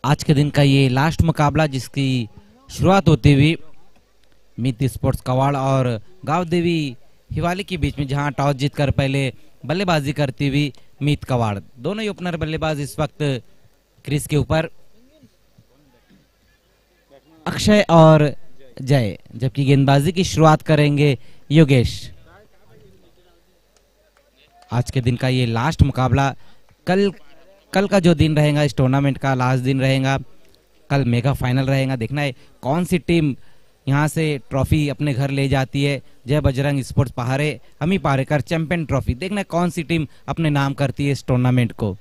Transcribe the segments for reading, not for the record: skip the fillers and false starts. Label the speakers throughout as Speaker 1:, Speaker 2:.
Speaker 1: आज के दिन का ये लास्ट मुकाबला जिसकी शुरुआत होती हुई मीत स्पोर्ट्स कवाड़ और गांव देवी हिवाली के बीच में, जहां टॉस जीतकर पहले बल्लेबाजी करती हुई मीत कवाड़। दोनों ही ओपनर बल्लेबाज इस वक्त क्रीज के ऊपर, अक्षय और जय, जबकि गेंदबाजी की शुरुआत करेंगे योगेश। आज के दिन का ये लास्ट मुकाबला, कल का जो दिन रहेगा इस टूर्नामेंट का लास्ट दिन रहेगा, कल मेगा फाइनल रहेगा। देखना है कौन सी टीम यहां से ट्रॉफी अपने घर ले जाती है। जय बजरंग स्पोर्ट्स पहाड़े अमी पारेकर चैंपियन ट्रॉफी, देखना है कौन सी टीम अपने नाम करती है इस टूर्नामेंट को।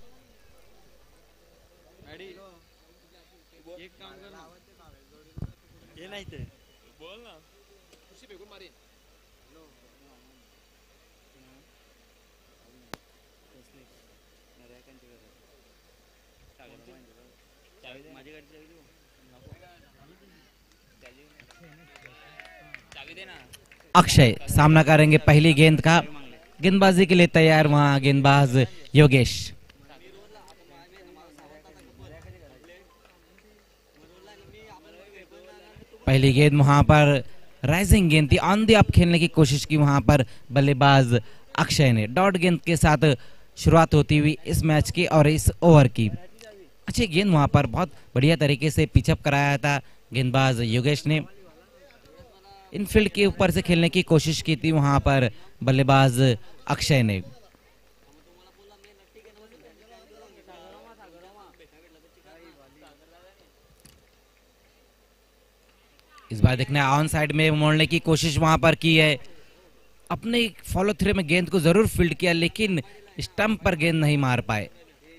Speaker 1: अक्षय सामना करेंगे पहली गेंद का, गेंदबाजी के लिए तैयार वहां गेंदबाज योगेश। पहली गेंद वहां पर राइजिंग गेंद थी, ऑन दी अप खेलने की कोशिश की वहां पर बल्लेबाज अक्षय ने। डॉट गेंद के साथ शुरुआत होती हुई इस मैच की और इस ओवर की। अच्छी गेंद वहां पर बहुत बढ़िया तरीके से पिचअप कराया था गेंदबाज योगेश ने। इनफील्ड के ऊपर से खेलने की कोशिश की थी वहां पर बल्लेबाज अक्षय ने। इस बार देखना ऑन साइड में मोड़ने की कोशिश वहां पर की है, अपने फॉलो थ्रू में गेंद को जरूर फील्ड किया लेकिन स्टंप पर गेंद नहीं मार पाए।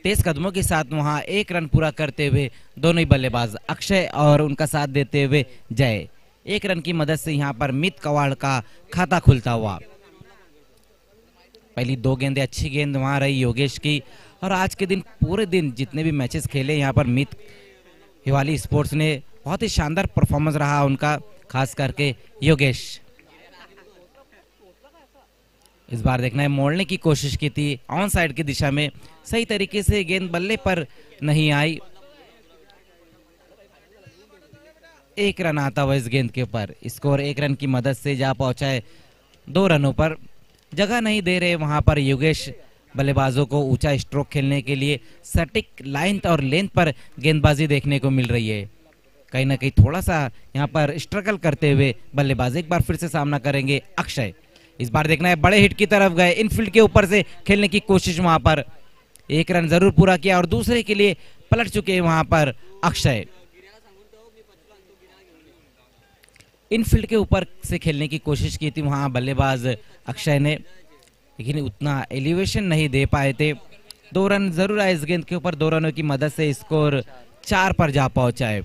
Speaker 1: तेज कदमों के साथ वहां एक रन पूरा करते हुए दोनों ही बल्लेबाज अक्षय और उनका साथ देते हुए जय, एक रन की मदद से यहां पर मीत कवाड़ का खाता खुलता हुआ। पहली दो गेंदें अच्छी गेंद वहां रही योगेश की। और आज के दिन पूरे दिन जितने भी मैचेस खेले यहां पर मीत हिवाली स्पोर्ट्स ने, बहुत ही शानदार परफॉर्मेंस रहा उनका, खास करके योगेश। इस बार देखना है मोड़ने की कोशिश की थी ऑन साइड की दिशा में, सही तरीके से गेंद बल्ले पर नहीं आई। एक रन आता हुआ इस गेंद के ऊपर, स्कोर एक रन की मदद से जा पहुंचा है 2 रनों पर। जगह नहीं दे रहे वहां पर योगेश बल्लेबाजों को ऊंचा स्ट्रोक खेलने के लिए। सटीक लाइन और लेंथ पर गेंदबाजी देखने को मिल रही है। कहीं ना कहीं थोड़ा सा यहां पर स्ट्रगल करते हुए बल्लेबाज एक बार फिर से सामना करेंगे अक्षय। इस बार देखना है बड़े हिट की तरफ गए, इनफील्ड के ऊपर से खेलने की कोशिश, वहां पर एक रन जरूर पूरा किया और दूसरे के लिए पलट चुके वहां पर अक्षय। इनफील्ड के ऊपर से खेलने की कोशिश की थी वहां बल्लेबाज अक्षय ने, लेकिन उतना एलिवेशन नहीं दे पाए थे। 2 रन जरूर आए इस गेंद के ऊपर, 2 रनों की मदद से स्कोर 4 पर जा पहुंचा है।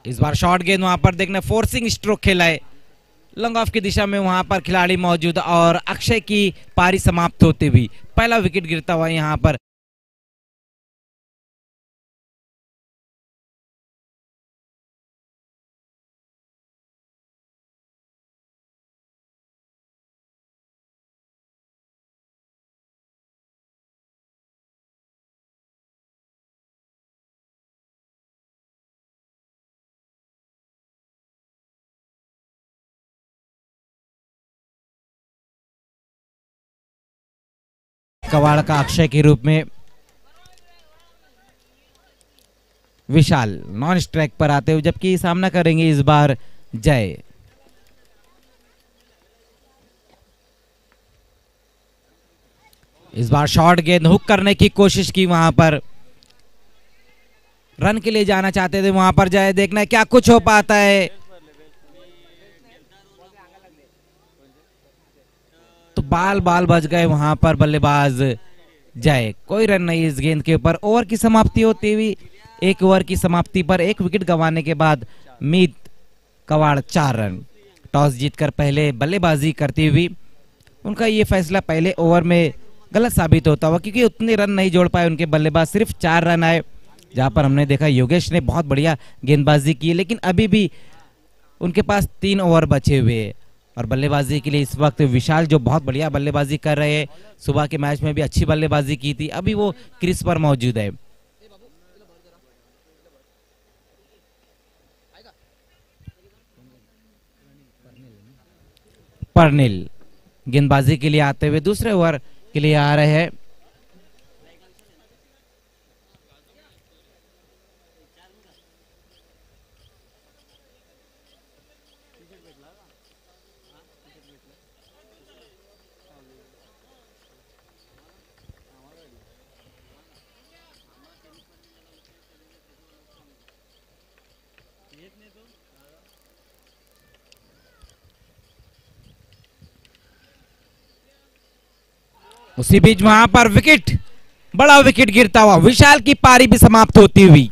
Speaker 1: इस बार शॉर्ट गेंद वहां पर देखना, फोर्सिंग स्ट्रोक खेला है, लॉन्ग ऑफ की दिशा में वहां पर खिलाड़ी मौजूद और अक्षय की पारी समाप्त होती हुई पहला विकेट गिरता हुआ यहां पर। कवाड़ का अक्षय के रूप में विशाल नॉन स्ट्राइक पर आते हुए, जबकि सामना करेंगे इस बार जय। इस बार शॉर्ट गेंद हुक करने की कोशिश की वहां पर, रन के लिए जाना चाहते थे वहां पर जय। देखना है क्या कुछ हो पाता है, तो बाल बच गए वहां पर बल्लेबाज जय। कोई रन नहीं इस गेंद के ऊपर। ओवर की समाप्ति होती हुई, 1 ओवर की समाप्ति पर 1 विकेट गंवाने के बाद मीत कवाड़ 4 रन। टॉस जीतकर पहले बल्लेबाजी करती हुई उनका ये फैसला पहले ओवर में गलत साबित होता हुआ, क्योंकि उतने रन नहीं जोड़ पाए उनके बल्लेबाज, सिर्फ 4 रन आए। जहां पर हमने देखा योगेश ने बहुत बढ़िया गेंदबाजी की, लेकिन अभी भी उनके पास 3 ओवर बचे हुए हैं। और बल्लेबाजी के लिए इस वक्त विशाल जो बहुत बढ़िया बल्लेबाजी कर रहे हैं, सुबह के मैच में भी अच्छी बल्लेबाजी की थी, अभी वो क्रीज पर मौजूद है। पर्निल गेंदबाजी के लिए आते हुए दूसरे ओवर के लिए आ रहे हैं। उसी बीच वहां पर विकेट, बड़ा विकेट गिरता हुआ, विशाल की पारी भी समाप्त होती हुई।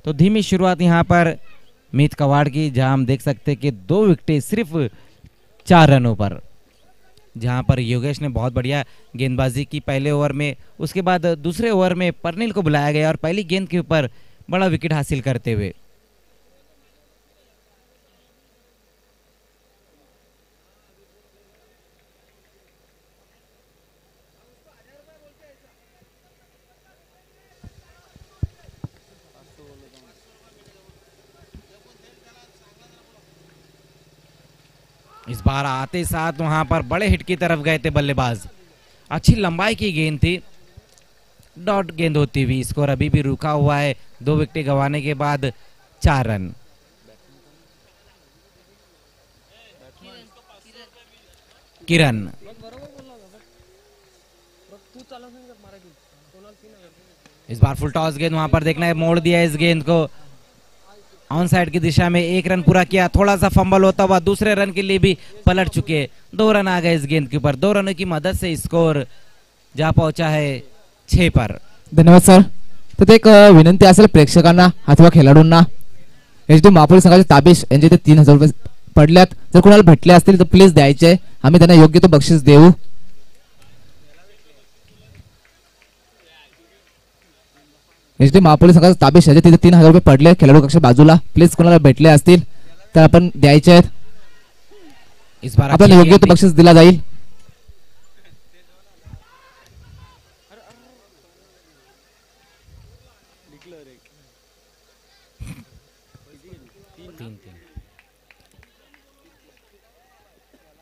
Speaker 1: तो धीमी शुरुआत यहां पर मीत कवाड़ की, जहां हम देख सकते हैं कि 2 विकेटें सिर्फ 4 रनों पर, जहां पर योगेश ने बहुत बढ़िया गेंदबाजी की पहले ओवर में। उसके बाद दूसरे ओवर में पर्निल को बुलाया गया और पहली गेंद के ऊपर बड़ा विकेट हासिल करते हुए। इस बार आते साथ वहां पर बड़े हिट की तरफ गए थे बल्लेबाज, अच्छी लंबाई की गेंद थी, डॉट गेंद होती हुई। स्कोर अभी भी रुका हुआ है 2 विकेट गंवाने के बाद 4 रन। किरण इस बार फुल टॉस गेंद, वहां पर देखना है, मोड़ दिया इस गेंद को ऑन साइड की दिशा में। 1 रन पूरा किया, थोड़ा सा फंबल होता हुआ दूसरे रन के लिए भी पलट चुके। 2 रन आ गए इस गेंद के ऊपर। 2 रनों की मदद से स्कोर जा पहुंचा है 6 पर।
Speaker 2: धन्यवाद सर. तर एक विनंती असेल प्रेक्षकांना अथवा खेळाडूंना, एचडी महापुरुष संघाचे ताबेश यांचे ते 3000 रुपये पडल्यात, जर कोणाला भेटले असतील तर प्लीज द्यायचे, आम्ही त्यांना योग्य तो बक्षीस देऊ. एचडी महापुरुष संघाचे ताबेश यांचे तिथे 3000 रुपये पडले खेळाडू कक्ष बाजूला, प्लीज कोणाला भेटले असतील तर आपण द्यायचे आहेत.
Speaker 1: इस बार
Speaker 2: आपल्याला योग्य तो बक्षीस दिला जाईल.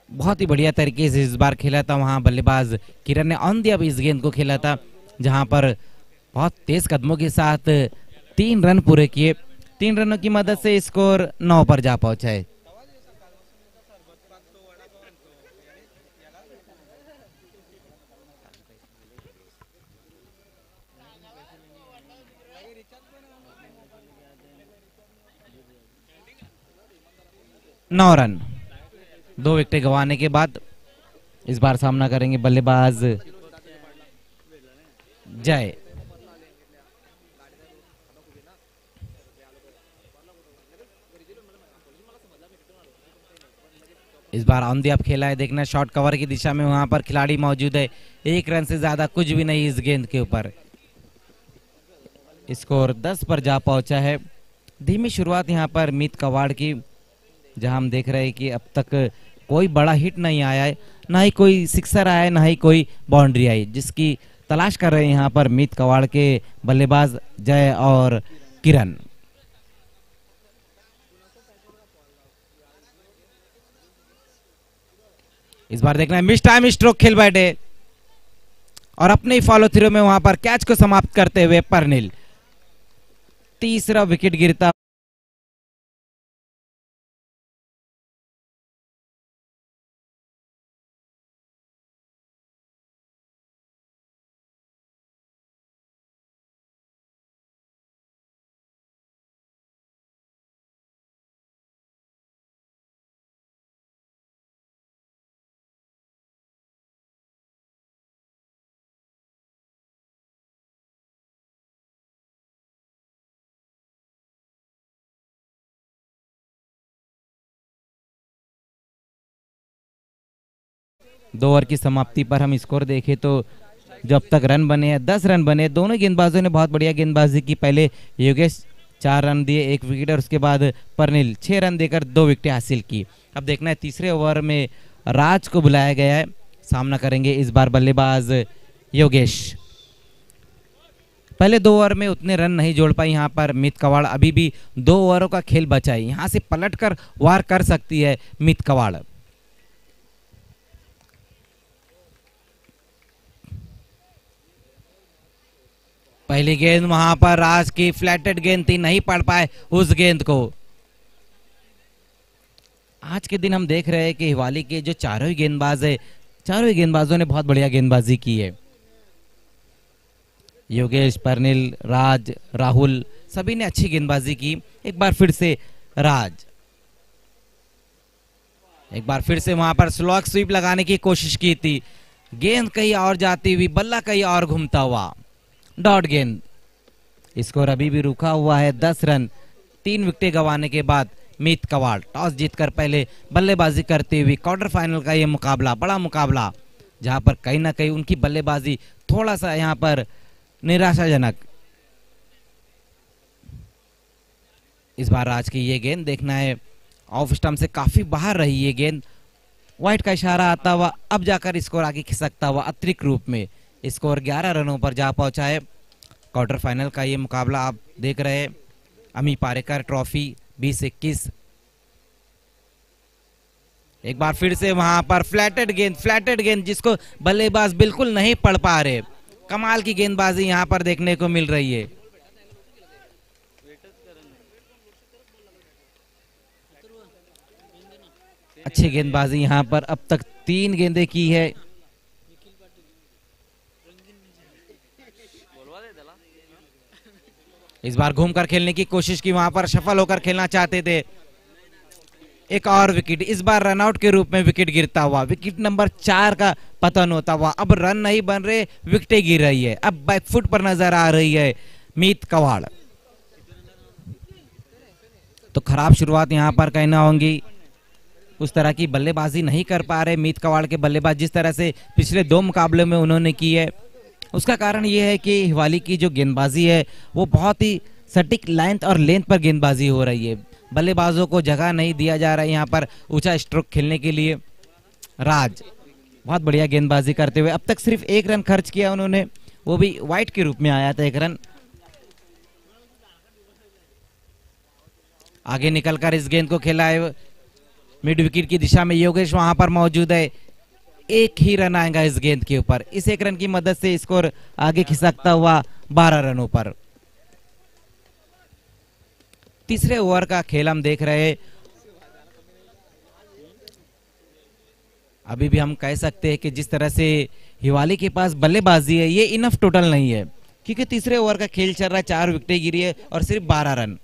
Speaker 1: बहुत ही बढ़िया तरीके से इस बार खेला था वहां बल्लेबाज किरण ने ऑन दी अब इस गेंद को खेला था, जहां पर बहुत तेज कदमों के साथ 3 रन पूरे किए। 3 रनों की मदद से स्कोर 9 पर जा पहुंचा है। नौ रन 2 विकेट गंवाने के बाद इस बार सामना करेंगे बल्लेबाज जय। इस बार ऑन दी अप खेला है, देखना शॉर्ट कवर की दिशा में वहां पर खिलाड़ी मौजूद है। 1 रन से ज्यादा कुछ भी नहीं इस गेंद के ऊपर। स्कोर 10 पर जा पहुंचा है। धीमी शुरुआत यहां पर मीत कवाड़ की, जहां हम देख रहे हैं कि अब तक कोई बड़ा हिट नहीं आया है, ना ही कोई सिक्सर आया है, ना ही कोई बाउंड्री आई, जिसकी तलाश कर रहे हैं यहां पर मीत कवाड़ के बल्लेबाज जय और किरण। इस बार देखना है मिस टाइम स्ट्रोक खेल बैठे, और अपने ही फॉलो थ्रू में वहां पर कैच को समाप्त करते हुए परनिल। तीसरा विकेट गिरता। दो ओवर की समाप्ति पर हम स्कोर देखें तो जो अब तक रन बने हैं 10 रन बने। दोनों गेंदबाजों ने बहुत बढ़िया गेंदबाजी की। पहले योगेश 4 रन दिए, 1 विकेट, और उसके बाद परनिल 6 रन देकर 2 विकेट हासिल की। अब देखना है तीसरे ओवर में राज को बुलाया गया है, सामना करेंगे इस बार बल्लेबाज योगेश। पहले 2 ओवर में उतने रन नहीं जोड़ पाई यहाँ पर मीत कवाड़। अभी भी 2 ओवरों का खेल बचा है, यहाँ से पलटकर वार कर सकती है मीत कवाड़। पहली गेंद वहां पर राज की फ्लैटेड गेंद थी, नहीं पढ़ पाए उस गेंद को। आज के दिन हम देख रहे हैं कि हिवाली के जो चारों ही गेंदबाज है, चारों ही गेंदबाजों ने बहुत बढ़िया गेंदबाजी की है। योगेश, परनिल, राज, राहुल सभी ने अच्छी गेंदबाजी की। एक बार फिर से राज, एक बार फिर से वहां पर स्लॉग स्वीप लगाने की कोशिश की थी, गेंद कहीं और जाती हुई, बल्ला कहीं और घूमता हुआ, डॉट गेंद। स्कोर अभी भी रुका हुआ है 10 रन। 3 विकेट गंवाने के बाद मीत कवाड़ टॉस जीतकर पहले बल्लेबाजी करते हुए क्वार्टर फाइनल का ये मुकाबला, बड़ा मुकाबला, जहां पर कहीं ना कहीं उनकी बल्लेबाजी थोड़ा सा यहां पर निराशाजनक। इस बार राज की ये गेंद देखना है, ऑफ स्टंप से काफी बाहर रही ये गेंद। व्हाइट का इशारा आता हुआ अब जाकर स्कोर आगे खिसकता हुआ अतिरिक्त रूप में स्कोर 11 रनों पर जा पहुंचा है। क्वार्टर फाइनल का ये मुकाबला आप देख रहे हैं, अमी पारेकर ट्रॉफी 2021। एक बार फिर से वहां पर फ्लैटेड गेंद जिसको बल्लेबाज बिल्कुल नहीं पढ़ पा रहे। कमाल की गेंदबाजी यहां पर देखने को मिल रही है। अच्छी गेंदबाजी यहां पर अब तक 3 गेंदें की है। इस बार घूमकर खेलने की कोशिश की, वहां पर सफल होकर खेलना चाहते थे। एक और विकेट, इस बार रनआउट के रूप में विकेट गिरता हुआ, विकेट नंबर 4 का पतन होता हुआ। अब रन नहीं बन रहे, विकेटें गिर रही है। अब बैकफुट पर नजर आ रही है मीत कवाड़। तो खराब शुरुआत यहां पर कहना होंगी, उस तरह की बल्लेबाजी नहीं कर पा रहे मीत कवाड़ के बल्लेबाज जिस तरह से पिछले 2 मुकाबले में उन्होंने की है। उसका कारण यह है कि हिवाली की जो गेंदबाजी है वो बहुत ही सटीक लाइन और लेंथ पर गेंदबाजी हो रही है। बल्लेबाजों को जगह नहीं दिया जा रहा है यहाँ पर ऊंचा स्ट्रोक खेलने के लिए। राज बहुत बढ़िया गेंदबाजी करते हुए अब तक सिर्फ 1 रन खर्च किया उन्होंने, वो भी वाइट के रूप में आया था 1 रन। आगे निकलकर इस गेंद को खेला है, मिड विकेट की दिशा में योगेश वहां पर मौजूद है। 1 ही रन आएगा इस गेंद के ऊपर। इस 1 रन की मदद से स्कोर आगे खिसकता हुआ 12 रनों पर। तीसरे ओवर का खेल हम देख रहे हैं। अभी भी हम कह सकते हैं कि जिस तरह से हिवाली के पास बल्लेबाजी है ये इनफ टोटल नहीं है, क्योंकि तीसरे ओवर का खेल चल रहा है, 4 विकेटें गिरी है और सिर्फ 12 रन।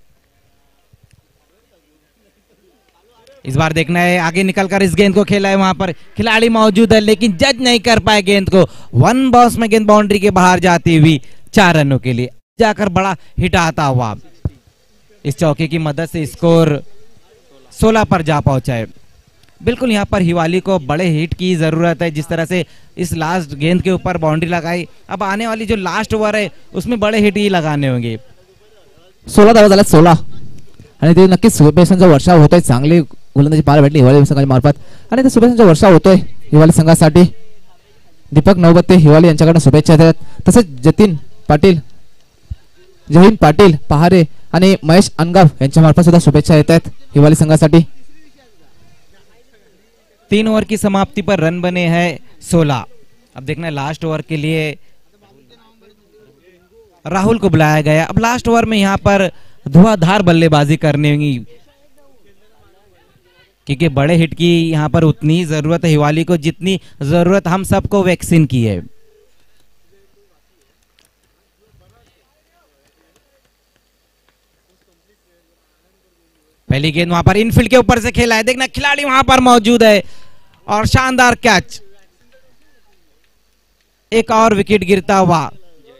Speaker 1: इस बार देखना है, आगे निकलकर इस गेंद को खेला है, वहां पर खिलाड़ी मौजूद है लेकिन जज नहीं कर पाए गेंद को। 1 बॉस में गेंद बाउंड्री के बाहर जाती हुई 4 रनों के लिए जाकर बड़ा हिट आता हुआ। इस चौके की मदद से स्कोर 16 पर जा पहुंचा है। बिल्कुल यहाँ पर हिवाली को बड़े हिट की जरूरत है, जिस तरह से इस लास्ट गेंद के ऊपर बाउंड्री लगाई। अब आने वाली जो लास्ट ओवर है उसमें बड़े हिट ही लगाने होंगे।
Speaker 2: 16 धावा झाल्या, 16 आणि ते नक्कीच शुभेच्छांचा वर्षाव होतोय, चांगली गोलंदाजी पाहायला भेटली हिवाली संघाच्या मार्फत आणि ते शुभेच्छांचा वर्षाव होतोय हिवाली संघासाठी। दीपक नवबत्ते हिवाली यांच्याकडून शुभेच्छा देतात, तसेच जतीन पाटील, जहीन पाटील पहारे आणि महेश अनगाव यांच्या मार्फत सुद्धा शुभेच्छा येत आहेत हिवाली संघासाठी।
Speaker 1: 3 ओवर की समाप्ति पर रन बने हैं 16। अब देखना है लास्ट ओवर के लिए राहुल को बुलाया गया। अब लास्ट ओवर में यहाँ पर धुआंधार बल्लेबाजी करने होगी, क्योंकि बड़े हिट की यहाँ पर उतनी जरूरत है हिवाली को जितनी जरूरत हम सबको वैक्सीन की है। पहली गेंद वहां पर इनफील्ड के ऊपर से खेला है, देखना खिलाड़ी वहां पर मौजूद है और शानदार कैच। एक और विकेट गिरता हुआ,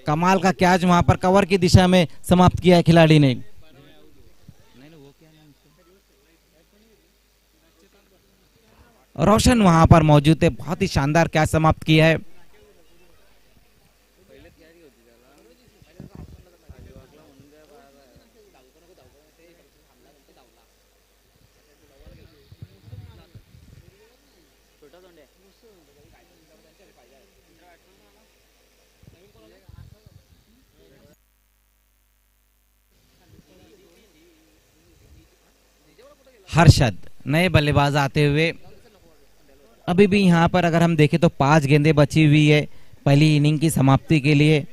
Speaker 1: कमाल का कैच वहां पर कवर की दिशा में समाप्त किया है खिलाड़ी ने। रोशन वहां पर मौजूद है, बहुत ही शानदार कैच समाप्त किया है। हर्षद नए बल्लेबाज आते हुए। अभी भी यहाँ पर अगर हम देखें तो 5 गेंदें बची हुई है पहली इनिंग की समाप्ति के लिए।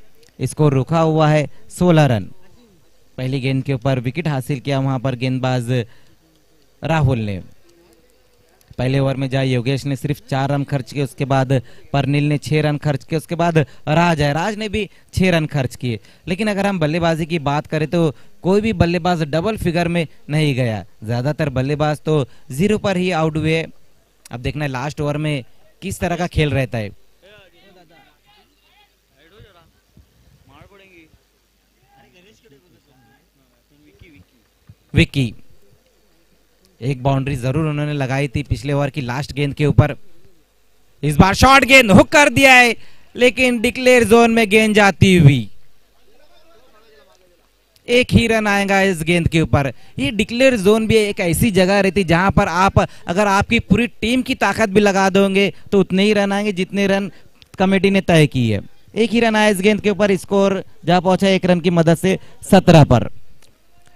Speaker 1: स्कोर रुका हुआ है 16 रन। पहली गेंद के ऊपर विकेट हासिल किया वहां पर गेंदबाज राहुल ने। पहले ओवर में जहाँ योगेश ने सिर्फ 4 रन खर्च किए, उसके बाद परनील ने 6 रन खर्च किए, उसके बाद राज ने भी 6 रन खर्च किए। लेकिन अगर हम बल्लेबाजी की बात करें तो कोई भी बल्लेबाज डबल फिगर में नहीं गया, ज्यादातर बल्लेबाज तो 0 पर ही आउट हुए। अब देखना है लास्ट ओवर में किस तरह का खेल रहता है। विक्की, एक बाउंड्री जरूर उन्होंने लगाई थी पिछले ओवर की लास्ट गेंद के ऊपर। इस बार शॉर्ट गेंद हुक कर दिया है, लेकिन डिक्लेयर जोन में गेंद जाती हुई। एक ही रन आएगा इस गेंद के ऊपर। ये डिक्लेयर जोन भी एक ऐसी जगह रहती जहां पर आप अगर आपकी पूरी टीम की ताकत भी लगा दोगे तो उतने ही रन आएंगे जितने रन कमेटी ने तय की है। एक ही रन आया इस गेंद के ऊपर, स्कोर जहां पहुंचा 1 रन की मदद से 17 पर।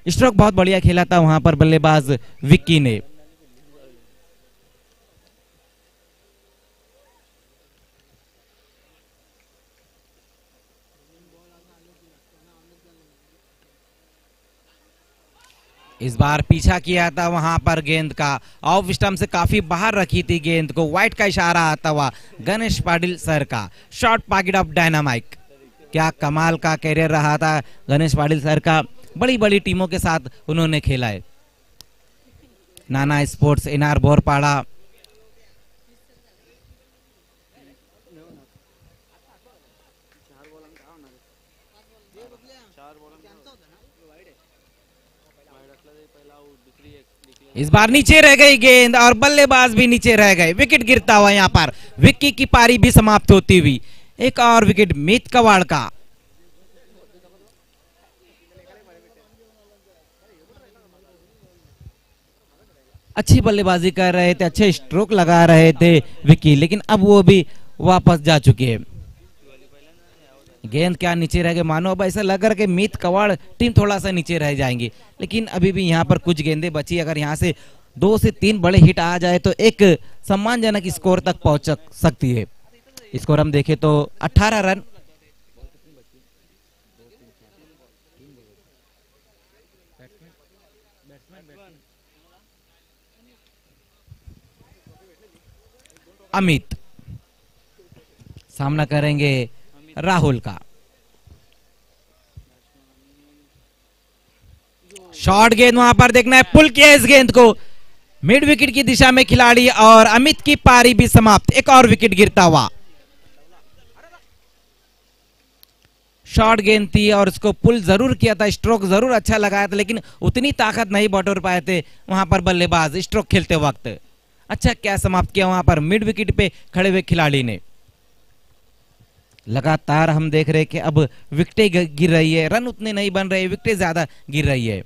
Speaker 1: स्ट्रोक बहुत बढ़िया खेला था वहां पर बल्लेबाज विक्की ने। इस बार पीछा किया था वहां पर गेंद का, ऑफ स्टंप से काफी बाहर रखी थी गेंद को। व्हाइट का इशारा आता हुआ गणेश पाटिल सर का। शॉर्ट पॉकेट ऑफ डायनामाइट, क्या कमाल का कैरियर रहा था गणेश पाटिल सर का। बड़ी बड़ी टीमों के साथ उन्होंने खेला है। नाना स्पोर्ट्स, एनआर बोरपाड़ा, इस बार नीचे रह गई गेंद और बल्लेबाज भी नीचे रह गए। विकेट गिरता हुआ यहाँ पर विक्की की पारी भी समाप्त होती हुई। एक और विकेट मीत कवाड़ का। अच्छी बल्लेबाजी कर रहे थे, अच्छे स्ट्रोक लगा रहे थे विक्की, लेकिन अब वो भी वापस जा चुके हैं। गेंद क्या नीचे रह गए, मानो अब ऐसा लग रहा है कि मीत कवाड़ टीम थोड़ा सा नीचे रह जाएंगी, लेकिन अभी भी यहाँ पर कुछ गेंदें बची। अगर यहाँ से 2 से 3 बड़े हिट आ जाए तो एक सम्मानजनक स्कोर तक पहुंच सकती है। स्कोर हम देखें तो 18 रन। अमित सामना करेंगे राहुल का। शॉर्ट गेंद वहां पर देखना है, पुल किया इस गेंद को मिड विकेट की दिशा में खिलाड़ी और अमित की पारी भी समाप्त। एक और विकेट गिरता हुआ। शॉर्ट गेंद थी और उसको पुल जरूर किया था, स्ट्रोक जरूर अच्छा लगाया था, लेकिन उतनी ताकत नहीं बटोर पाए थे वहां पर बल्लेबाज स्ट्रोक खेलते वक्त। अच्छा क्या समाप्त किया वहां पर मिड विकेट पे खड़े हुए खिलाड़ी ने। लगातार हम देख रहे कि अब विकेटें गिर रही है, रन उतने नहीं बन रहे, विकेटें ज्यादा गिर रही है।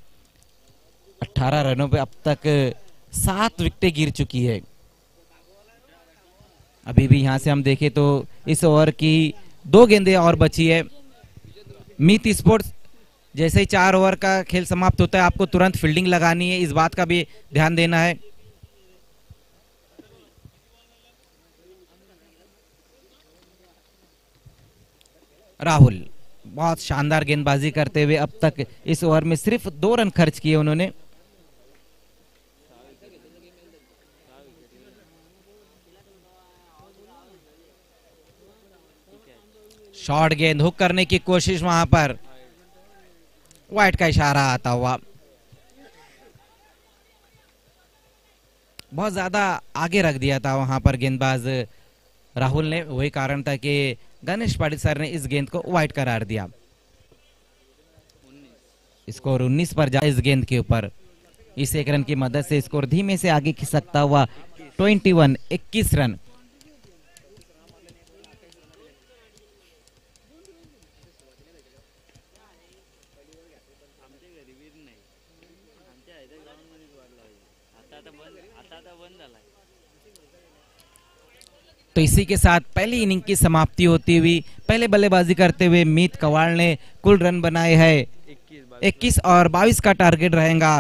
Speaker 1: 18 रनों पे अब तक 7 विकेटें गिर चुकी है। अभी भी यहां से हम देखें तो इस ओवर की 2 गेंदें और बची है। मीत स्पोर्ट्स जैसे ही 4 ओवर का खेल समाप्त होता है आपको तुरंत फील्डिंग लगानी है, इस बात का भी ध्यान देना है। राहुल बहुत शानदार गेंदबाजी करते हुए अब तक इस ओवर में सिर्फ 2 रन खर्च किए उन्होंने। शॉर्ट गेंद हुक करने की कोशिश, वहां पर वाइट का इशारा आता हुआ। बहुत ज्यादा आगे रख दिया था वहां पर गेंदबाज राहुल ने, वही कारण था कि गणेश पाटिल सर ने इस गेंद को वाइड करार दिया। स्कोर 19 पर जा इस गेंद के ऊपर। इस 1 रन की मदद से स्कोर धीमे से आगे खिसकता हुआ 21 रन। तो इसी के साथ पहली इनिंग की समाप्ति होती हुई, पहले बल्लेबाजी करते हुए मीत कवाड़ ने कुल रन बनाए हैं 21 और 22 का टारगेट रहेगा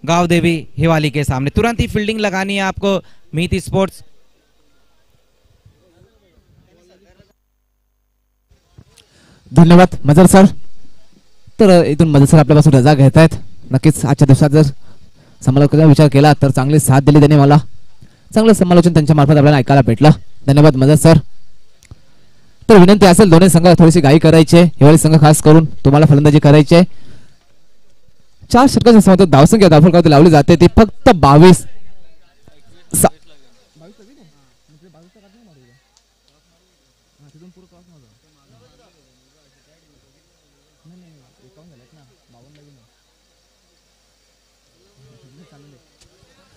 Speaker 1: गांव देवी हिवाली के सामने। तुरंत ही फील्डिंग लगानी है आपको मीत स्पोर्ट्स।
Speaker 2: धन्यवाद मजर सर। तर इथून मजर सर आपल्यापासून रजा घेत आहेत। नक्कीच आजच्या दिवसात जर समालोचनाचा विचार केला तर चांगली साथ दिली त्यांनी मला, चांगलं समालोचन त्यांच्या मार्फत आपल्याला ऐकायला भेटलं। धन्यवाद मजर सर। तर विनंती असेल दोन्ही संघ थोडीशी घाई करायची, हिवाळी संघ खास करून तुम्हाला फलंदाजी करायची आहे। 4 षटकांच्या समाप्त धावसंख्या धावफलकावरती लावली जाते ती फक्त 22।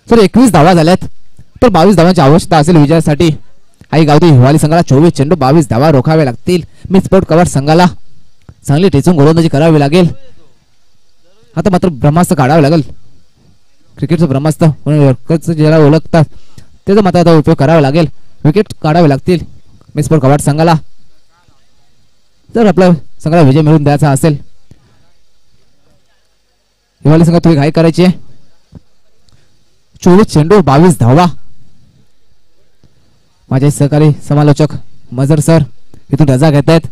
Speaker 2: तर 21 धावा झाल्यात, तर 22 धावांची आवश्यकता असेल विजयासाठी। आई गावठी हिवाली संघाला 24 चेंडू 22 धावा रोखावे लागतील। मी स्पोर्ट कव्हर संघाला चांगली टेचून गोलंदाजी करावी लागेल। आता मात्र ब्रह्मास्त्र काढावं लागेल, क्रिकेटचं ब्रह्मास्त्र ज्याला ओळखतात त्याचा मात्र आता उपयोग करावा लागेल। विकेट काढावे लागतील मी स्पोर्ट कव्हर संघाला जर आपल्या संघाला विजय मिळवून द्यायचा असेल। हिवाली संघात थोडी घाई करायची आहे। 24 चेंडू 22 धावा। माझे सहकारी समालोचक मजर सर इथून रजा घेत आहेत।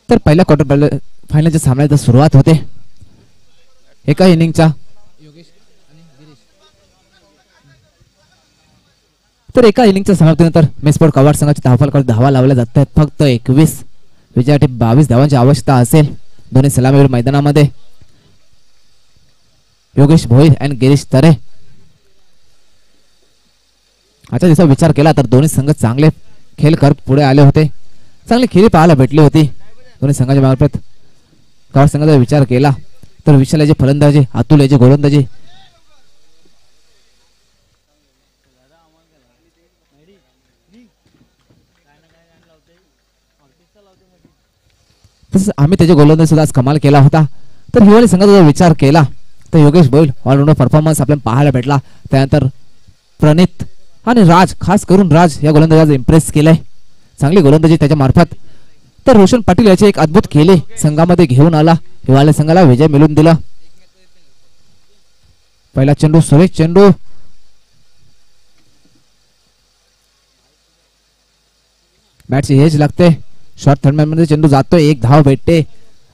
Speaker 2: तर पहिल्या क्वार्टर फायनलच्या सामन्याची सुरुवात होते। एका इनिंगचा तर एका इनिंगच्या समाप्तीनंतर मेस्पोर्ट कवाड संघाची धावफलकावर धावा लावल्या जात आहेत फक्त 21। विजयासाठी 22 धावांची आवश्यकता असेल दोन्ही सलामीवीर मैदानामध्ये। योगेश भोईर आणि गिरीश तरे। आजच्या दिवसात विचार केला तर दोन्ही संघ चांगले खेळ करत पुढे आले होते, चांगली खेळी पाहायला भेटली होती दोन्ही संघाच्या मार्फत। कवाड संघाचा विचार केला तर विशाल याची फलंदाजी, अतुल याची गोलंदाजी, तसंच आम्ही त्याची गोलंदाजी सुद्धा आज कमाल केला होता। तर हिवाळी संघाचा जर विचार केला तर योगेश भोईर ऑलराऊंडर परफॉर्मन्स आपल्याला पाहायला भेटला। त्यानंतर प्रणित आणि राज, खास करून राज या गोलंदाजाला इम्प्रेस केलंय, चांगली गोलंदाजी त्याच्या मार्फत। तर रोशन पाटील याचे एक अद्भुत खेळ संघामध्ये घेऊन आला, हिवाळी संघाला विजय मिळवून दिला। पहिला चेंडू सुरेश चेंडू, बॅटची एज लागते, शॉर्ट थर्ड मॅन मध्ये चेंडू जातोय, एक धाव भेटते,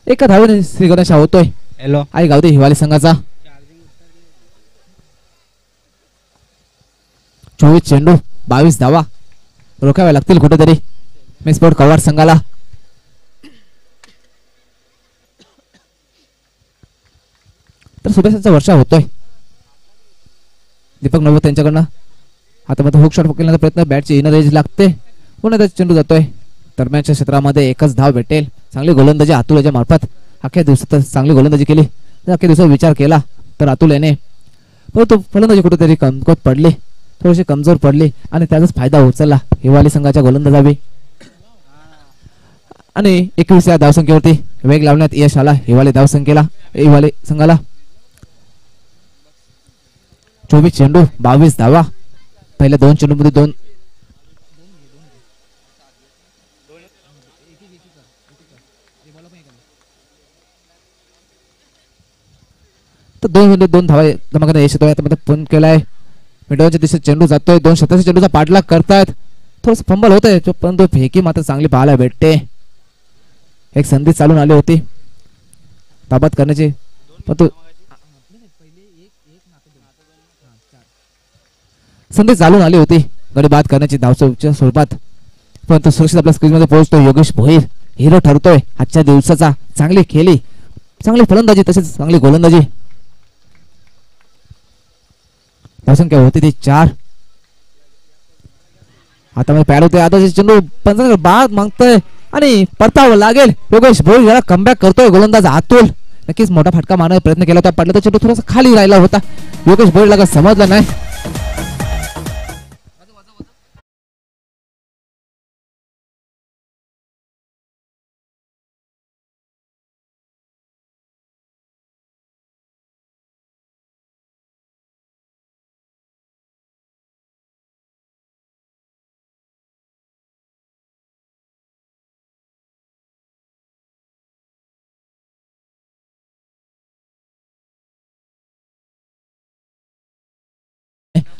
Speaker 2: एका धावेने श्रीगणेशा होतोय आई गावठी हिवाळी संघाचा। 24 चेंडू 22 धावा रोखाव्या लागतील कुठेतरी मेस्पोर्ट कवाड संघाला। तर शुभेच्छांचा वर्षा होतोय दीपक नवत यांच्याकडनं। आता मात्र हुक शॉट पकडण्याचा प्रयत्न, बॅटची इनर एज लागते, पुन्हा त्याचा चेंडू जातोय दरम्यानच्या क्षेत्रामध्ये, एकच धाव भेटेल। चांगली गोलंदाजी अतुल याच्या मार्फत, अख्ख्या दिवसात चांगली गोलंदाजी केली। अख्ख्या दिवसात विचार केला तर अतुल याने, परंतु फलंदाजी कुठेतरी कमकुवत पडली, थोडीशी कमजोर पडली आणि त्याचाच फायदा उचलला हिवाळी संघाच्या गोलंदाजावी आणि 21 या धावसंख्येवरती वेग लावण्यात यश आला हिवाळी धावसंख्येला, हिवाळी संघाला। 24 चेंडू 22 धावा. पहिल्या 2 चेंडू मध्ये 2. तर 2 धावा धमाकाने यश येतोय. आता मध्ये फोन केलाय मिडवाच्या दिशेत चेंडू जातोय. 2 शतकाच्या चेंडूचा पाठलाग करतायत. थोडस फंबल होतंय परंतु फेकी मात्र चांगली पाहायला भेटते. एक संधी चालून आली होती ताबात करण्याची परंतु संधी चालून आली होती गडी बाद करण्याची धावच्या स्वरूपात परंतु सुरक्षित आपल्या स्क्रीन मध्ये पोहोचतोय योगेश भोईर. हिरो ठरतोय आजच्या दिवसाचा. चांगली खेळी चांगली फलंदाजी तसेच चांगली गोलंदाजी. धावसंख्या होती ती 4. हातामध्ये पॅड होते. आता चेंडू पंचांकडे बाद मागतोय आणि परतावं लागेल. योगेश भोईर याला कमबॅक करतोय गोलंदाज अतुल. नक्कीच मोठा फटका मारण्याचा प्रयत्न केला होता पडला तर चेंडू थोडासा खाली राहिला होता. योगेश भोईरला का समजलं नाही.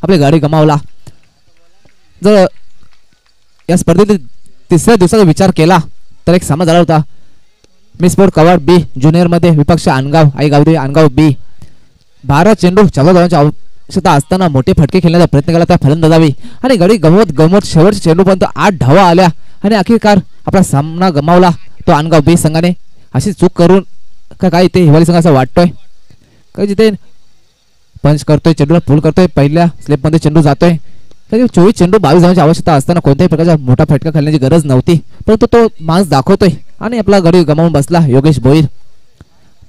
Speaker 2: आपली गाडी गमावला. जर या स्पर्धेतील तिसऱ्या दिवसाचा विचार केला तर एक सामना झाला होता मिस स्पोर्ट कवाड बी ज्युनियर मध्ये विपक्ष अनगाव आई गावदे अनगाव बी. 12 चेंडू 14 धावांची आवश्यकता असताना मोठे फटके खेळण्याचा प्रयत्न केला त्या फलंदाजावी आणि गाडी गमवत शेवटच्या चेंडूपर्यंत 8 धावा आल्या आणि अखेरकार आपला सामना गमावला तो अनगाव बी संघाने. अशी चूक करून काय ते हिवाळी संघ असं वाटतोय काय जिथे पंच करतोय चेंडूला पुल करतोय. पहिल्या स्लेप मध्ये चेंडू जातोय. 24 चेंडू 22 धावांची आवश्यकता असताना कोणत्याही प्रकारचा मोठा फटका खेळण्याची गरज नव्हती परंतु तो माणूस दाखवतोय आणि आपला गडी गमावून बसला योगेश भोईर.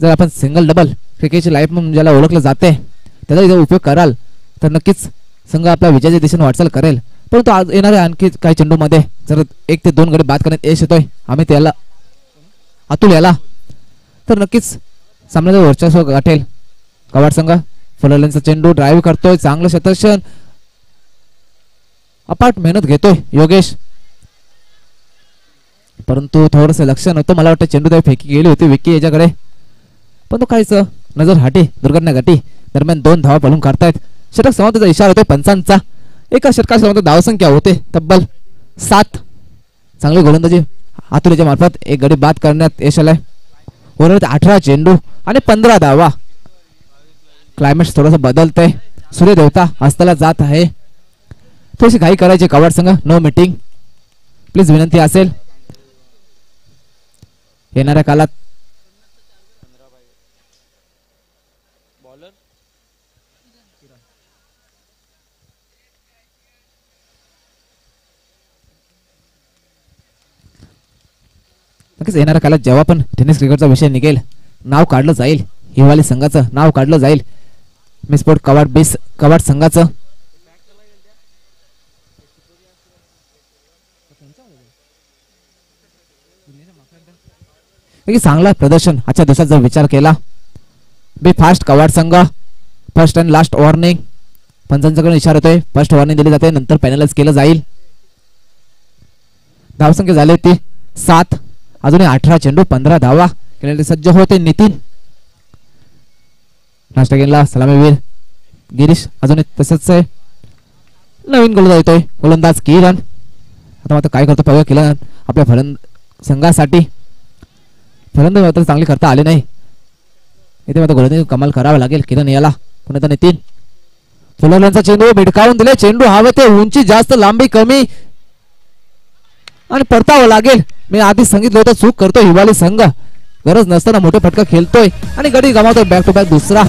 Speaker 2: जर आपण सिंगल डबल क्रिकेटची लाईफ म्हणून ज्याला ओळखलं जाते त्याचा इथे उपयोग कराल तर नक्कीच संघ आपल्या विजयाच्या दिशेने वाटचाल करेल. परंतु आज येणाऱ्या आणखी काही चेंडूमध्ये जर 1 ते 2 गडी बाद करण्यात यश येतोय आम्ही त्याला अतुल याला तर नक्कीच सामन्याचं वर्चस्व गाठेल कवाड संघ. फलंदाजांचा चेंडू ड्राईव्ह करतोय चांगलं शतरक्षण अपाट मेहनत घेतोय योगेश परंतु थोडंसं लक्ष नव्हतं. मला वाटतं चेंडू त्यावेळी फेकी गेली होती विकी याच्याकडे पण तो काहीच नजर हाटी दुर्घटना घटी. दरम्यान 2 धावा पळून काढतायत. षटक समाप्तीचा इशारा होतोय पंचांचा. एका षटकासोबत धावसंख्या होते तब्बल 7. चांगली गोलंदाजी अतुलच्या मार्फत एक गडी बाद करण्यात यश आलंय. उर्वरित 18 चेंडू आणि 15 धावा. क्लायमेट थोडंसं बदलतंय. सूर्यदेवता अस्ताला जात आहे. थोडीशी घाई करायची कवाड संघ. नो मीटिंग प्लीज विनंती असेल. येणाऱ्या काळात नक्कीच येणाऱ्या काळात जेव्हा पण टेनिस क्रिकेटचा विषय निघेल नाव काढलं जाईल हिवाळी संघाचं नाव काढलं जाईल मिस स्पोर्ट कवाड बेस कवाड संघाचं. चांगला प्रदर्शन आजच्या दिवसात जर विचार केला बी फास्ट कवाड संघ. फर्स्ट अँड लास्ट वॉर्निंग पंचांच्याकडून इशारा होतोय. फर्स्ट वॉर्निंग दिली जाते नंतर पॅनलाइज केलं जाईल. धावसंख्या झाली होती 7. अजूनही 18 चेंडू 15 धावा. खेळाडू सज्ज होते नितीन. नाश्ता गेला सलामीवीर गिरीश अजून तसंच आहे. नवीन गोलंदाज येतोय गोलंदाज किरण. आता मात्र काय करतो पाहूया किरण आपल्या संघासाठी. फलंदाज मात्र चांगली करता आले नाही. इथे मात्र गोलंदाज कमाल करावा लागेल किरण याला. पुन्हा नितीन फुलरचा चेंडू भिडकावून दिले. चेंडू हवे ते उंची जास्त लांबी कमी आणि परतावं लागेल. मी आधी सांगितलं होतं चूक करतोय हिवाळी संघ. गरज नसताना मोठे फटका खेळतोय आणि गडी गमावतोय बॅक टू बॅक दुसरा.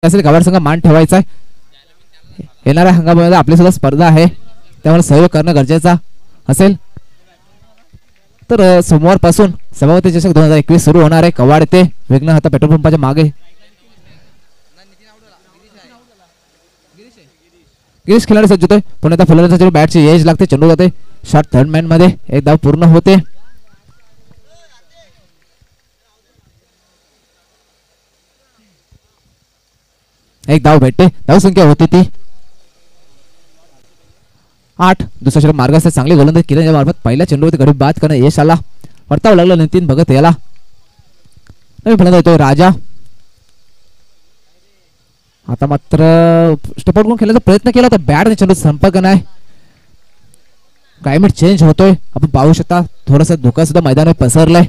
Speaker 2: असेल कवाड संघ मान ठेवायचा आहे. येणाऱ्या हंगामामध्ये आपली सुद्धा स्पर्धा आहे, त्यामुळे सहयोग करणं गरजेचा असेल. तर सोमवारपासून सभापती चषक 2021 सुरू होणार आहे. कवाड येथे वेगना हाता पेट्रोल पंपाच्या मागे गिरीश खिलाडी सज्ज होतोय. पुन्हा फुलंदाजाच्या बॅटची एज लागते, चेंडू जाते शॉट थर्ड मॅन मध्ये, एक धाव पूर्ण होते. एक धाव भेटते, धाव संख्या होती ती 8. दुसरा षटक मार्ग असते, चांगली गोलंदाजी किरण मार्फत पहिल्या चेंडूवरती गडी बाद करणं यश आला. परतावं लागलं नितीन भगत याला. नवीन फलंदाज येतोय राजा. आता मात्र स्टेप आउट करून खेळण्याचा प्रयत्न केला तर बॅट चेंडू संपर्क नाही. क्लायमेट चेंज होतोय, आपण पाहू शकता थोडासा धोका सुद्धा मैदानावर पसरलाय.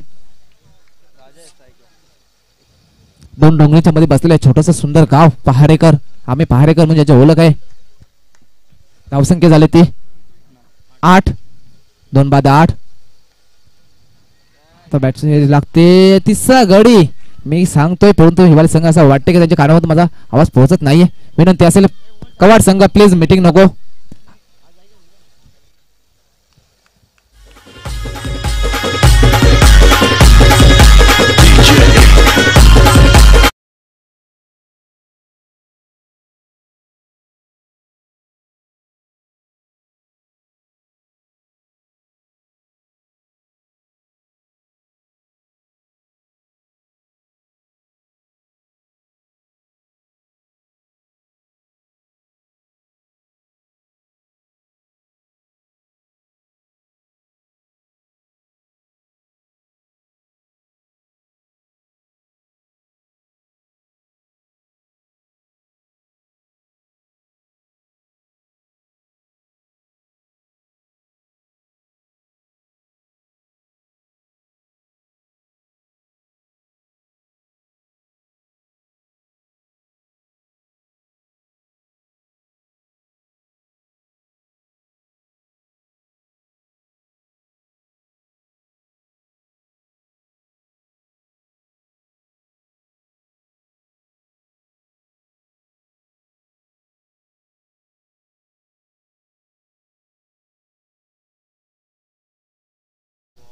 Speaker 2: दोन डोंगरीच्या मध्ये बसलेलं छोटस सुंदर गाव पहारेकर. आम्ही पहारेकर म्हणजे याची ओळख आहे. धावसंख्या झाली ती 8. 2 बाद 8. तर बॅट्समॅन लागते तिसरा गडी. मी सांगतोय परंतु हिवाळी संघ असं वाटते की त्यांच्या कानावर माझा आवाज पोहोचत नाहीये. विनंती असेल कवाड संघ प्लीज मीटिंग नको.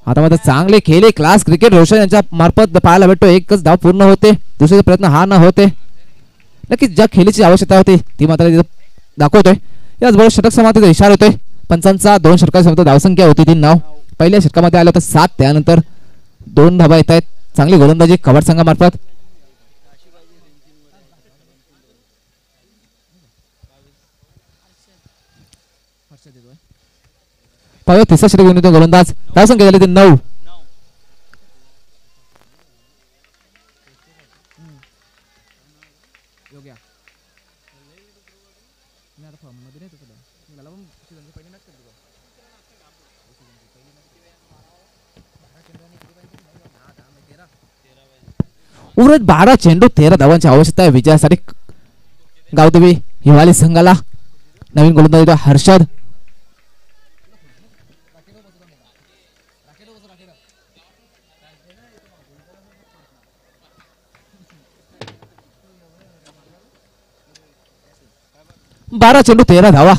Speaker 2: आता मात्र चांगले खेळले क्लास क्रिकेट रोशन यांच्या मार्फत पाहायला भेटतो. एकच धाव पूर्ण होते, दुसऱ्याचा प्रयत्न हा न होते. नक्कीच ज्या खेळीची आवश्यकता होती ती मात्र दाखवतोय. याचबरोबर षटक समाप्तीचा इशारा होतोय. पंचांचा 2 षटकांसमोर धावसंख्या होती ती 9. पहिल्या षटकामध्ये आलं होतं 7, त्यानंतर 2 धावा येत आहेत. चांगली गोलंदाजी कवाड संघामार्फत. पाहिजे तिसरा षटक घेऊन गोलंदाज. धावसंख्या झाली ती 9. उर्वरित 12 चेंडू 13 धावांची आवश्यकता आहे विजयासाठी गावदेवी हिवाळी संघाला. नवीन गोलंदाज हर्षद. बारा चेंडू 13 धावा.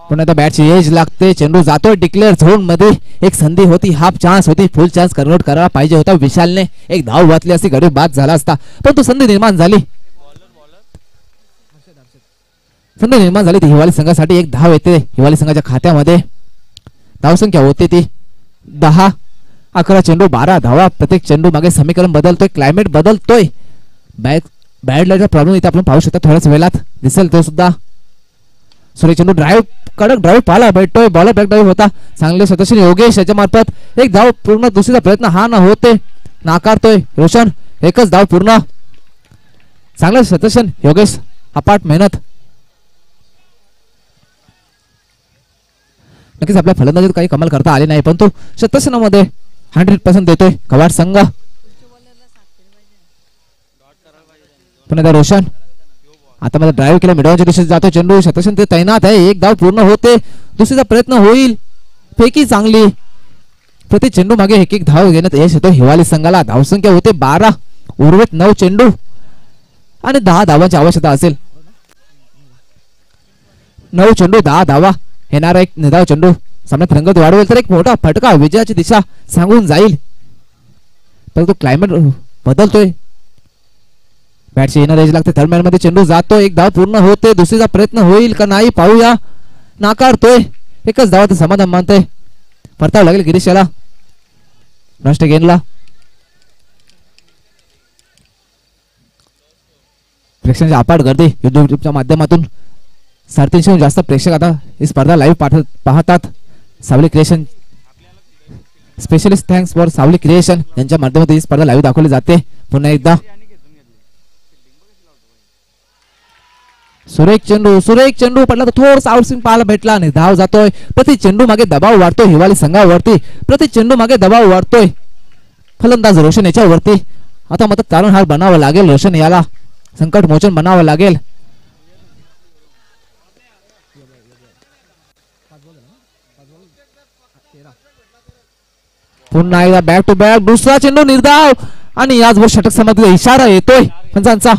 Speaker 2: पुन्हा बॅटची एज लागते, चेंडू जातोय डिक्लेअर झोन मध्ये. एक संधी होती, हाफ चान्स होती, फुल चान्स कन्वर्ट करायला पाहिजे होता विशालने. एक धाव वाचली असती गडी बाद झाला असता, पण तो संधी निर्माण झाली. संधी निर्माण झाली ती हिवाळी संघासाठी. एक धाव येते हिवाळी संघाच्या खात्यामध्ये. धावसंख्या होते ती 10. 11 चेंडू 12 धावा. प्रत्येक चेंडू मागे समीकरण बदलतोय, क्लायमेट बदलतोय. बॅड लाईटचा प्रॉब्लेम इथे आपण पाहू शकता. थोड्याच वेळात दिसेल तो सुद्धा. सुरेख चेंडू ड्राईव्ह, कडक ड्राईव्ह पाहायला भेटतोय. बॉलर बॅक ड्राईव्ह होता. चांगले स्वतःशी योगेश याच्या मार्फत एक धाव पूर्ण. दुसरीचा प्रयत्न हा न होते, नाकारतोय रोशन. एकच धाव पूर्ण. चांगलं शतशन योगेश, अपाट मेहनत. नक्कीच आपल्या फलंदाजीत काही कमाल करता आले नाही, पण तो शतशनामध्ये 100% देतोय कवाड संघ. पुन्हा रोशन. आता मला ड्राईव्ह केला, मिडवाच्या दिशेने जातो चेंडू. शतशन ते तैनात आहे. एक धाव पूर्ण होते. दुसरीचा प्रयत्न होईल. फेकी चांगली. प्रति चेंडू मागे एक धाव घेण्यात यश येतो हिवाळी संघाला. धावसंख्या होते 12. उर्वरित 9 चेंडू आणि 10 धावांची आवश्यकता असेल. 9 चेंडू 10 धावा. येणारा एक निर्धाव चेंडू सामन्यात रंगत वाढवेल तर एक मोठा फटका विजयाची दिशा सांगून जाईल. परंतु क्लायमेट बदलतोय. बॅटची येणार एज लागते. थर्ड मॅन मध्ये चेंडू जातो. एक धाव पूर्ण होते. दुसरीचा प्रयत्न होईल का नाही पाहूया. नाकारतोय. एकच धावात समाधान मानतोय. परतावं लागेल गिरीश याला. नष्ट गेनला प्रेक्षकांची अपाट गर्दी युट्यूबच्या माध्यमातून 350 जास्त प्रेक्षक आता ही स्पर्धा लाईव्ह पाहतात. Savali creation specialist thanks for Savali creation यांच्या माध्यमातून ही स्पर्धा लाईव्ह दाखवली जाते. पुन्हा एकदा सुरेख चेंडू पडला तर थोडासा आउटस्विंग पाहायला भेटला आणि धाव जातोय. प्रति चेंडू मागे दबाव वाढतोय हिवाली संघावरती. प्रति चेंडू मागे दबाव वाढतोय फलंदाज रोशन याच्यावरती. आता मात्र तारणहार बनावं लागेल. रोशन याला संकट मोचन बनावं लागेल. पुन्हा एकदा बॅक टू बॅक दुसरा चेंडू निर्धाव आणि याचबरोबर षटक समाप्तीचा इशारा येतोय पंचांचा.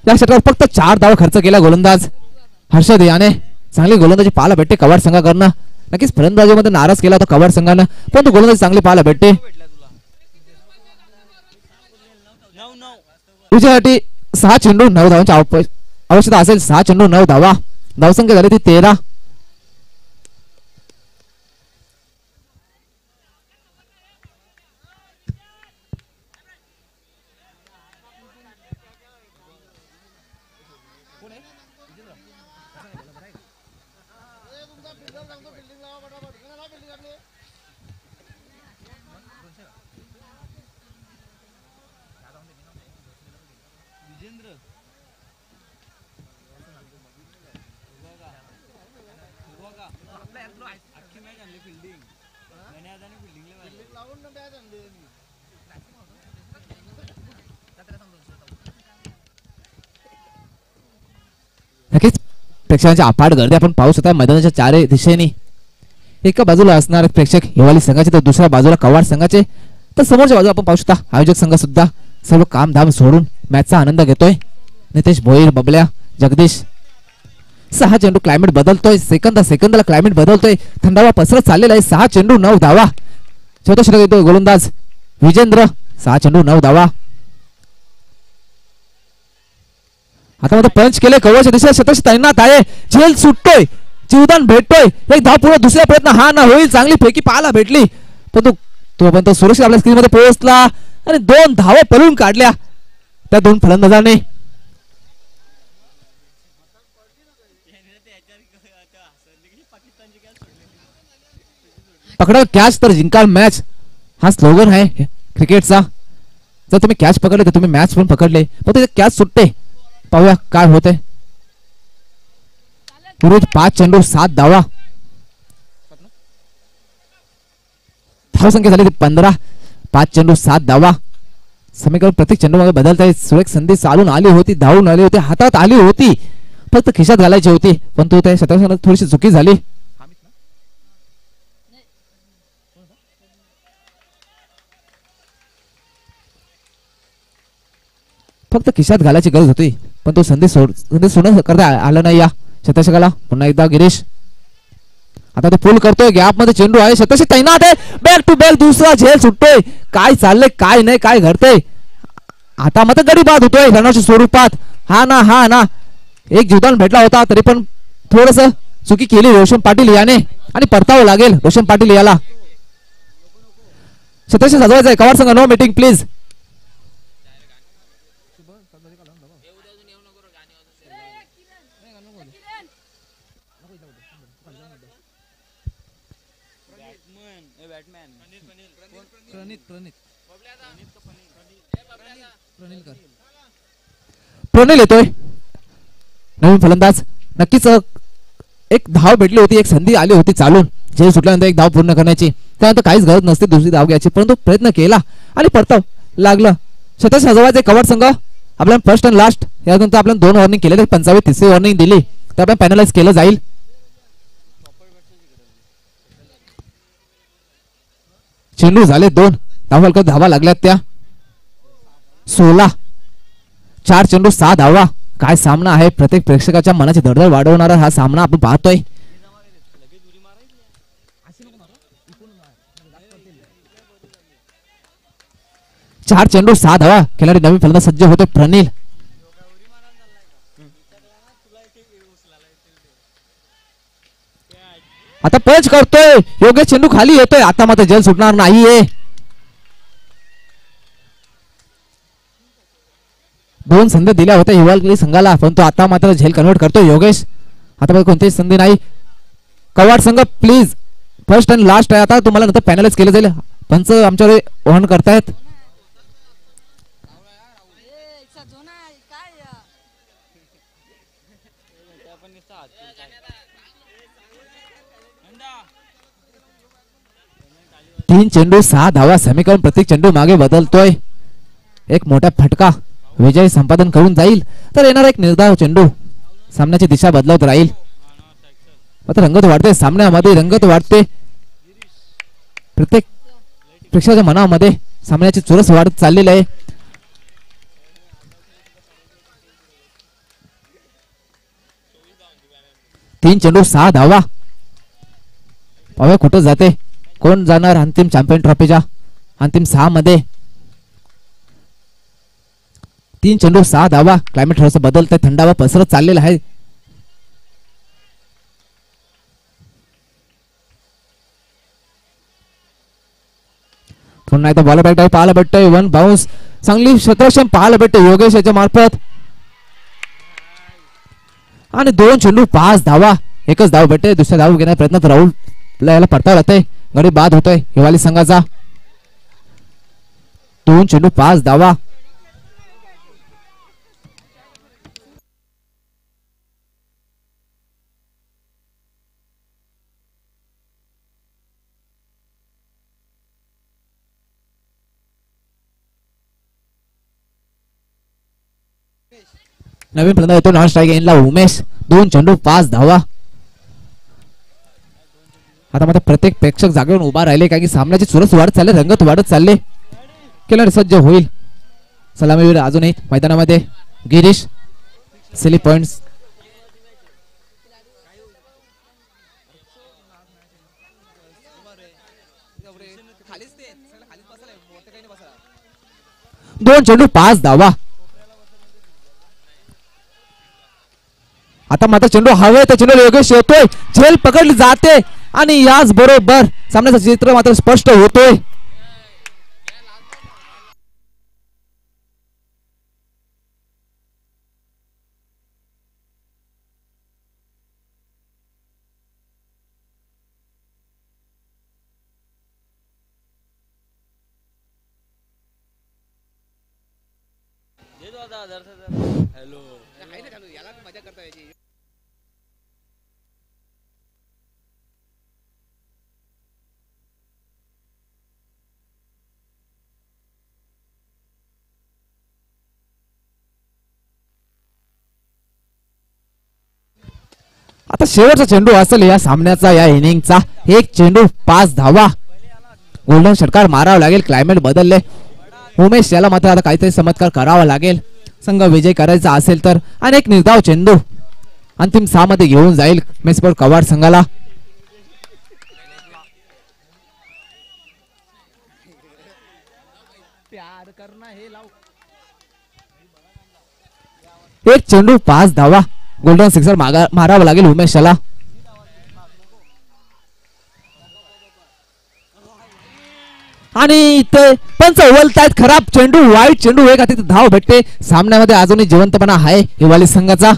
Speaker 2: या षटकात फक्त 4 धावा खर्च केला गोलंदाज हर्षद याने. चांगली गोलंदाजी पाहायला भेटते कवाड संघाकडनं. नक्कीच फलंदाजीमध्ये नाराज केला होता कवाड संघानं परंतु गोलंदाजी चांगली पाहायला भेटते. विजयासाठी 6 चेंडू 9 धावांची आवश्यकता असेल. 6 चेंडू 9 धावा. धावसंख्या झाली ती 13. नक्कीच प्रेक्षकांची अफाट गर्दी आपण पाहू शकता मैदानाच्या चारही दिशेने. एका बाजूला असणारे प्रेक्षक हिवाली संघाचे तर दुसऱ्या बाजूला कवाड संघाचे. तर समोरच्या बाजूला आपण पाहू शकता आयोजक संघ सुद्धा सर्व काम धाम सोडून मॅचचा आनंद घेतोय. नितेश भोईर बबल्या जगदीश. 6 चेंडू क्लायमेट बदलतोय. सेकंदाला क्लायमेट बदलतोय. थंडावा पसरत चाललेला आहे. 6 चेंडू 9 धावा. चौथा षटक येतोय गोलंदाज विजेंद्र. 6 चेंडू 9 धावा. आता मध्ये पंच केले कवच दिशेला शतक तैनात आहे. झेल सुटतोय. जीवदान भेटतोय. एक धाव पूर्ण. दुसरा प्रयत्न हा ना होईल. चांगली फेकी पाहायला भेटली पण तो सुरक्षित आपल्या स्क्रीन मध्ये पोहोचला आणि 2 धावा पळून काढल्या त्या 2 फलंदाजांनी. पकडा कॅच तर जिंकाल मॅच हा स्लोगन आहे क्रिकेटचा. जर तुम्ही कॅच पकडले तर तुम्ही मॅच पण पकडले पण कॅच सुटते. पाहूया काय होते. विरुद्ध 5 चेंडू 7 धावा. धावसंख्या झाली 15. 5 चेंडू 7 धावा. समीकरण प्रत्येक चेंडू मागे बदलत आहे. सुरेख संधी चालून आली होती. धावून आली होती. हातात आली होती. फक्त खिशात घालायची होती पण तो त्या शतकात थोडीशी चुकी झाली. फक्त खिशात घालायची गरज होती पण तो संधी सोडून करता आला नाही या शतषकाला. पुन्हा एकदा गिरीश. आता तो फुल करतोय. गॅप मध्ये चेंडू आहे. शतषक तैनात आहे. बॅक टू बॅक दुसरा झेल सुटतोय. काय चाललंय काय नाही काय घडतंय. आता मत गडी बाद होतोय रणाच्या स्वरूपात. हा ना एक जीवदान भेटला होता तरी पण थोडस चुकी केली रोशन पाटील याने आणि परतावं लागेल रोशन पाटील याला. शतषक सजवायचं आहे. कवाड संघ नो मीटिंग प्लीज. प्रणील येतोय नवीन फलंदाज. नक्कीच एक धाव भेटली होती. एक संधी आली होती चालून. झेल सुटल्यानंतर एक धाव पूर्ण करण्याची. त्यानंतर काहीच गरज नसते दुसरी धाव घ्यायची परंतु प्रयत्न केला आणि परताव लागलं. शतक सजवायचे कवाड संघ. आपल्याला फर्स्ट अँड लास्ट यानंतर आपल्याला 2 वॉर्निंग केलेले. 25 तिसरी वॉर्निंग दिली तर आपण पॅनलाइज केलं जाईल. चेंडू झाले 2. धावा लागल्यात त्या 16. 4 चेंडू 6 धावा. काय सामना आहे, प्रत्येक प्रेक्षकाच्या मनाची धडधड वाढवणारा हा सामना आपण पाहतोय. 4 चेंडू 6 धावा. खिलाडी नवीन फलंदाज सज्ज होते प्रणील. आता पंच करतोय योगेश, चेंडू खाली येतोय. आता मात्र जल सुटणार नाहीये. 2 संधी दिल्या होत्या हिवाळी संघाला, परंतु आता मात्र झेल कन्वर्ट करतोय योगेश. आता कोणतीही संधी नाही. कवाड संघ प्लीज, फर्स्ट अँड लास्ट आहे. आता तुम्हाला नंतर पॅनलाइज केलं जाईल. पंच आमच्याकडे वहन करतायत. तीन चेंडू 6 धावा. समीकरण प्रत्येक चेंडू मागे बदलतोय. एक मोठा फटका विजय संपादन करून जाईल, तर येणारा एक निर्धाव चेंडू सामन्याची दिशा बदलवत राहील. मात्र रंगत वाढते, सामन्यामध्ये रंगत वाढते. प्रत्येक प्रेक्षकाच्या मनामध्ये सामन्याची चुरस वाढत चाललेली आहे. तीन चेंडू 6 धावा. पाहूया कुठं जाते, कोण जाणार अंतिम चॅम्पियन ट्रॉफीच्या अंतिम 6 मध्ये. 3 चेंडू 6 धावा. क्लायमेट थोडंसं बदलतंय, थंडावा पसरत चाललेला आहे. पुन्हा एकदा बॉल बॅट आहे, पाहायला भेटतोय. 1 बाउन्स, चांगली क्षेत्ररक्षण पाहायला भेटते योगेश याच्या मार्फत. आणि 2 चेंडू 5 धावा. एकच धाव भेटते. दुसऱ्या धाव घेण्याचा प्रयत्न राहुल याला पडताळ होतोय. गडी बाद होतोय हिवाळी संघाचा. 2 चेंडू 5 धावा. नवीन फलंदाज येतो नॉन स्ट्राईक एंडला उमेश. 2 चेंडू 5 धावा. आता मात्र प्रत्येक प्रेक्षक जागेवर उभा राहिले, कारण की सामन्याची चुरस वाढत चालले, रंगत वाढत चालले. खिलाडी सज्ज होईल. सलामीवीर अजूनही मैदानामध्ये. गिरीश सिली पॉइंट्स. दोन चेंडू 5 धावा. आता मात्र चेंडू हवे, त्या चेंडू योगेश येतोय. झेल पकडली जाते आणि याच बरोबर सामन्याचं चित्र मात्र स्पष्ट होतोय. आता शेवटचा चेंडू असेल या सामन्याचा, या इनिंगचा. 1 चेंडू 5 धावा. गोल्डन षटकार मारावा लागेल. क्लायमेट बदलले. उमेश याला मात्र आता काहीतरी चमत्कार करावा लागेल संघ विजय करायचा असेल तर. आणि एक निर्धाव चेंडू अंतिम 6 मध्ये घेऊन जाईल मेसपोर्ट कवाड संघाला. एक चेंडू 5 धावा. गोल्डन सिक्सर मारावा लागेल उमेशला. आणि इथे पंच ओवलतायत. खराब चेंडू, वाईट चेंडू. एक आता धाव भेटते. सामन्यामध्ये अजूनही जिवंतपणा आहे हिवाळी संघाचा.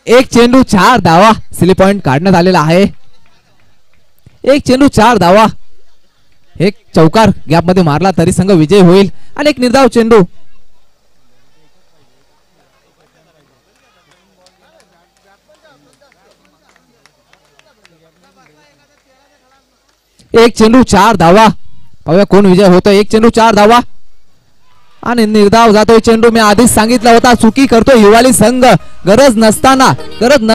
Speaker 2: एक चेंडू 4 धावा. सिली पॉइंट काढण्यात आलेला आहे. 1 चेंडू 4 धावा. एक चौकार गॅप मध्ये मारला तरी संघ विजय होईल. आणि एक निर्धाव चेंडू. एक चेंडू 4 धावा. पाहूया कोण विजय होतो. 1 चेंडू 4 धावा. आणि निर्धाव जातोय चेंडू. मी आधीच सांगितलं होता चुकी करतो हिवाळी संघ गरज